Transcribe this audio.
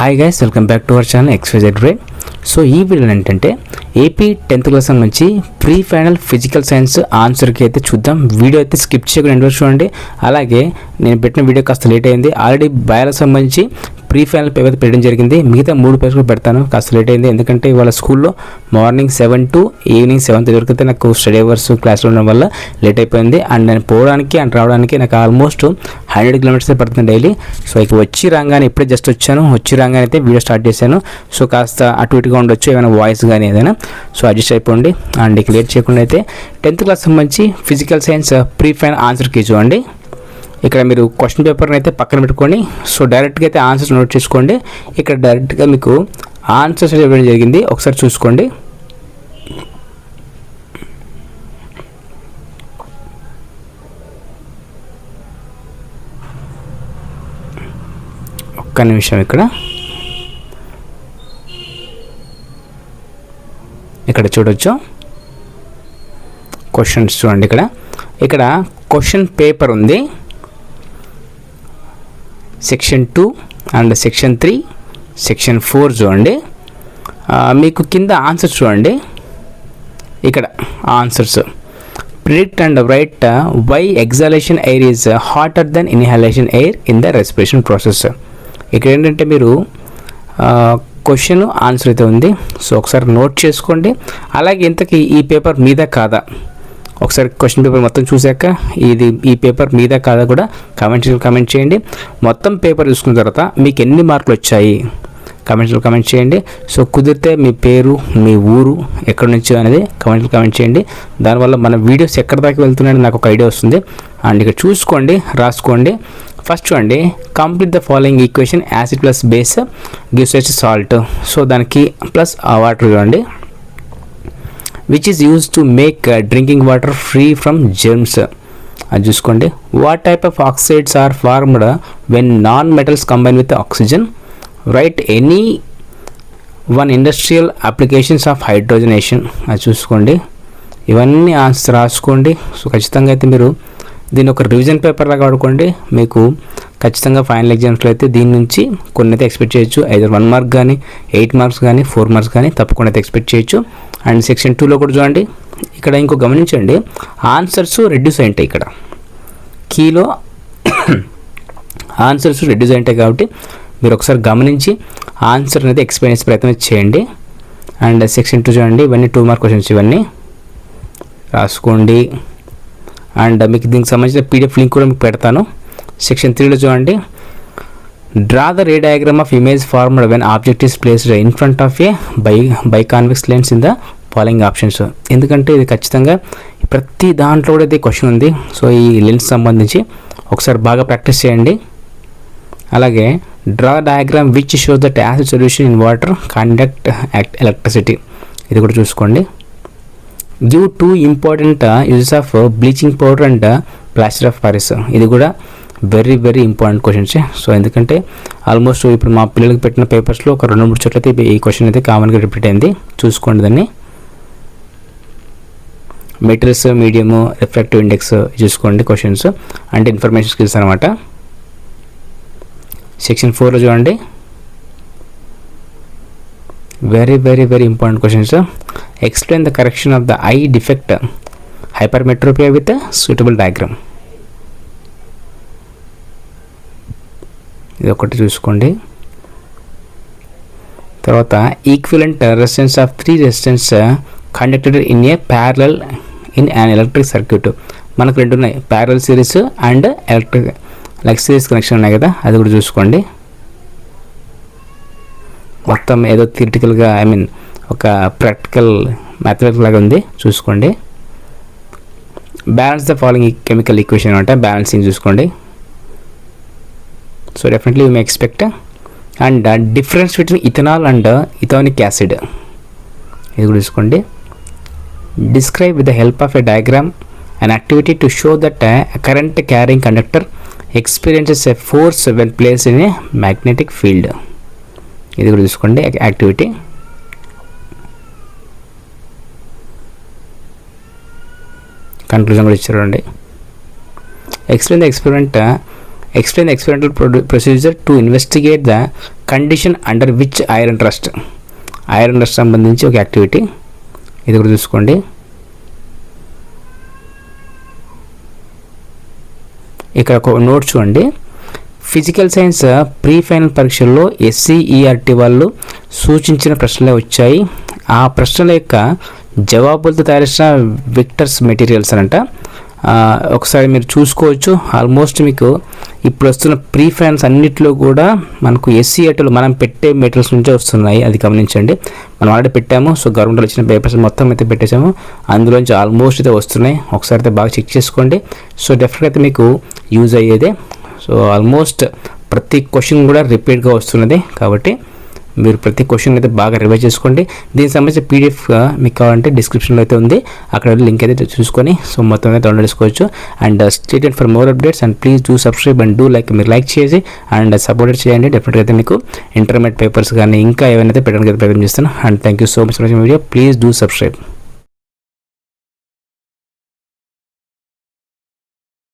Hi guys, welcome back to our channel XYZ Ray. So ఈ వీడియోలో ఏంటంటే AP 10th class నుంచి pre final physical science ఆన్సర్కి అయితే చూద్దాం. వీడియో అయితే స్కిప్ చేయకుండా ఎండ్ వరకు చూడండి. అలాగే నేను పెట్టిన వీడియో కాస్త లేట్ అయింది. ఆల్రెడీ బయాలజీ సంబంధించి ప్రీ ఫైనల్ పేపర్ అయితే పెట్టడం జరిగింది. మిగతా 3 పేపర్లు పెడతాను. కాస్త లేట్ అయింది ఎందుకంటే ఇవాళ స్కూల్లో మార్నింగ్ 7 to ఈవినింగ్ 7 వరకు అయితే నాకు స్టడీ అవర్స్ క్లాస్లో ఉండడం వల్ల లేట్ అయిపోయింది. అండ్ నేను పోవడానికి అండ్ రావడానికి నాకు ఆల్మోస్ట్ 100 కిలోమీటర్స్ పడుతుంది డైలీ. సో ఇక వచ్చి రాగానే ఇప్పుడే జస్ట్ వచ్చాను. వచ్చి రాగానే అయితే వీడియో స్టార్ట్ చేశాను. సో కాస్త అటు ఇటుగా ఉండొచ్చు, ఏమైనా వాయిస్ కానీ ఏదైనా. సో అడ్జస్ట్ అయిపోండి. అండ్ ఇక లేట్ చేయకుండా అయితే 10th క్లాస్ సంబంధించి physical science pre final answer key చూడండి. ఇక్కడ మీరు క్వశ్చన్ పేపర్ని అయితే పక్కన పెట్టుకొని సో డైరెక్ట్గా అయితే ఆన్సర్స్ నోట్ చేసుకోండి. ఇక్కడ డైరెక్ట్గా మీకు ఆన్సర్స్ ఇవ్వడం జరిగింది, ఒకసారి చూసుకోండి. ఒక్క నిమిషం. ఇక్కడ చూడొచ్చు క్వశ్చన్స్ చూడండి. ఇక్కడ క్వశ్చన్ పేపర్ ఉంది. సెక్షన్ 2 అండ్ సెక్షన్ 3, సెక్షన్ 4 చూడండి. మీకు కింద ఆన్సర్స్ చూడండి. ఇక్కడ answers predict and write why exhalation air is hotter than inhalation air in the respiration process. ఇక్కడ ఏంటంటే మీరు క్వశ్చన్ ఆన్సర్ అయితే ఉంది. సో ఒకసారి నోట్ చేసుకోండి. అలాగే ఇంతకీ ఈ పేపర్ మీద కాదా, ఒకసారి క్వశ్చన్ పేపర్ మొత్తం చూశాక ఈ పేపర్ మీద కాదా కూడా కామెంట్ చేయండి. మొత్తం పేపర్ చూసుకున్న తర్వాత మీకు ఎన్ని మార్కులు వచ్చాయి కామెంట్ చేయండి. సో కుదిరితే మీ పేరు, మీ ఊరు ఎక్కడి నుంచి అనేది కామెంట్ చేయండి. దానివల్ల మన వీడియోస్ ఎక్కడి దాకా వెళ్తున్నాయని నాకు ఒక ఐడియా వస్తుంది. అండ్ ఇక్కడ చూసుకోండి, రాసుకోండి. ఫస్ట్ చూడండి, complete the following equation. Acid plus base gives us salt. So దానికి ప్లస్ వాటర్ చూడండి, which is used to make drinking water free from germs. అది చూసుకోండి. what type of oxides are formed when non-metals combine with oxygen? write any one industrial applications of hydrogenation. అది చూసుకోండి. ఇవన్నీ answer రాసుకోండి. So ఖచ్చితంగా అయితే మీరు దీన్ని ఒక రివిజన్ పేపర్ లాగా వాడుకోండి. మీకు ఖచ్చితంగా ఫైనల్ ఎగ్జామ్స్లో అయితే దీని నుంచి కొన్ని అయితే ఎక్స్పెక్ట్ చేయొచ్చు. ఐదర్ 1 మార్క్ కానీ 8 మార్క్స్ కానీ 4 మార్క్స్ కానీ తప్పకుండా అయితే ఎక్స్పెక్ట్ చేయొచ్చు. అండ్ సెక్షన్ 2లో కూడా చూడండి. ఇక్కడ ఇంకో గమనించండి, ఆన్సర్స్ రెడ్యూస్ అయింటాయి. ఇక్కడ కీలో ఆన్సర్స్ రెడ్యూస్ అయింటాయి కాబట్టి మీరు ఒకసారి గమనించి ఆన్సర్ అనేది ఎక్స్ప్లెయిన్ చేసే ప్రయత్నం చేయండి. అండ్ సెక్షన్ 2 చూడండి, ఇవన్నీ 2 మార్క్ క్వశ్చన్స్, ఇవన్నీ రాసుకోండి. అండ్ మీకు దీనికి సంబంధించిన PDF లింక్ కూడా మీకు పెడతాను. సెక్షన్ 3లో చూడండి, draw the ray diagram of image formed when object is placed in front of A biconvex lens in the following options. ఎందుకంటే ఇది ఖచ్చితంగా ప్రతి దాంట్లో కూడా ఇది క్వశ్చన్ ఉంది. సో ఈ లెన్స్ సంబంధించి ఒకసారి బాగా ప్రాక్టీస్ చేయండి. అలాగే draw diagram which shows that acid solution in water conduct electricity. ఇది కూడా చూసుకోండి. Give 2 important uses of bleaching powder and plaster of Paris. ఇది కూడా వెరీ ఇంపార్టెంట్ క్వశ్చన్స్. సో ఎందుకంటే ఆల్మోస్ట్ ఇప్పుడు మా పిల్లలకి పెట్టిన పేపర్స్లో ఒక 2-3 చోట్ల అయితే ఈ క్వశ్చన్ అయితే కామన్గా రిపీట్ అయింది. చూసుకోండి దాన్ని. మెటీరియల్స్, మీడియము, రిఫ్రాక్టివ్ ఇండెక్స్ చూసుకోండి క్వశ్చన్స్. అంటే ఇన్ఫర్మేషన్ స్కిల్స్ అనమాట. సెక్షన్ 4లో చూడండి, very important questions. Explain the correction of the I defect hypermetropia with suitable diagram. ఇది ఒకటి చూసుకోండి. తర్వాత equivalent resistance of 3 resistance conducted in a parallel in an electric circuit. మనకు 2 ఉన్నాయి, parallel series and electric series connection ఉన్నాయి కదా, అది కూడా చూసుకోండి. మొత్తం ఏదో థియరిటికల్గా ఒక ప్రాక్టికల్ మ్యాథమెటికల్ లాగా ఉంది, చూసుకోండి. Balance the following chemical equation అంటే బ్యాలెన్సింగ్ చూసుకోండి. So definitely you may expect. And difference between ethanol and ethanoic acid, ఇది కూడా చూసుకోండి. Describe with the help of a diagram an activity to show that a current carrying conductor experiences a force when placed in a magnetic field. ఇది కూడా చూసుకోండి activity. Conclusion కూడా ఇచ్చారండి. Explain the experiment explain the experimental procedure to investigate the condition under which iron rust సంబంధించి ఒక activity. ఇది కూడా చూసుకోండి. ఇక్కడ ఒక నోట్ చూడండి. ఫిజికల్ సైన్స్ ప్రీ ఫైనల్ పరీక్షల్లో SCERT వాళ్ళు సూచించిన ప్రశ్నలే వచ్చాయి. ఆ ప్రశ్నల యొక్క జవాబులతో తయారు చేసిన విక్టర్స్ మెటీరియల్స్ అంట. ఒకసారి మీరు చూసుకోవచ్చు. ఆల్మోస్ట్ మీకు ఇప్పుడు వస్తున్న ప్రీ ఫైనల్స్ అన్నిట్లో కూడా మనకు SCERTలో మనం పెట్టే మెటీరియల్స్ నుంచే వస్తున్నాయి. అది గమనించండి. మనం ఆల్రెడీ పెట్టాము. సో గవర్నమెంట్లో వచ్చిన పేపర్స్ మొత్తం అయితే పెట్టేసాము. అందులోంచి ఆల్మోస్ట్ అయితే వస్తున్నాయి. ఒకసారి అయితే బాగా చెక్ చేసుకోండి. సో డెఫినెట్గా అయితే మీకు యూజ్ అయ్యేదే. సో ఆల్మోస్ట్ ప్రతి క్వశ్చన్ కూడా రిపీట్గా వస్తున్నది. కాబట్టి మీరు ప్రతి క్వశ్చన్ అయితే బాగా రివైజ్ చేసుకోండి. దీనికి సంబంధించిన PDF మీకు కావాలంటే డిస్క్రిప్షన్లో అయితే ఉంది. అక్కడ లింక్ అయితే చూసుకొని సో మొత్తం అయితే డౌన్లోడ్ చేసుకోవచ్చు. And stay tuned for more updates and please do subscribe and do like. మీరు లైక్ చేసి అండ్ సపోర్ట్ చేయండి. డెఫినెట్గా అయితే మీకు ఇంటర్మీడియట్ పేపర్స్ కానీ ఇంకా ఏమైనా అయితే పెట్టడానికి ప్రయత్నం చేస్తాను. And thank you so much for watching video. Please do subscribe.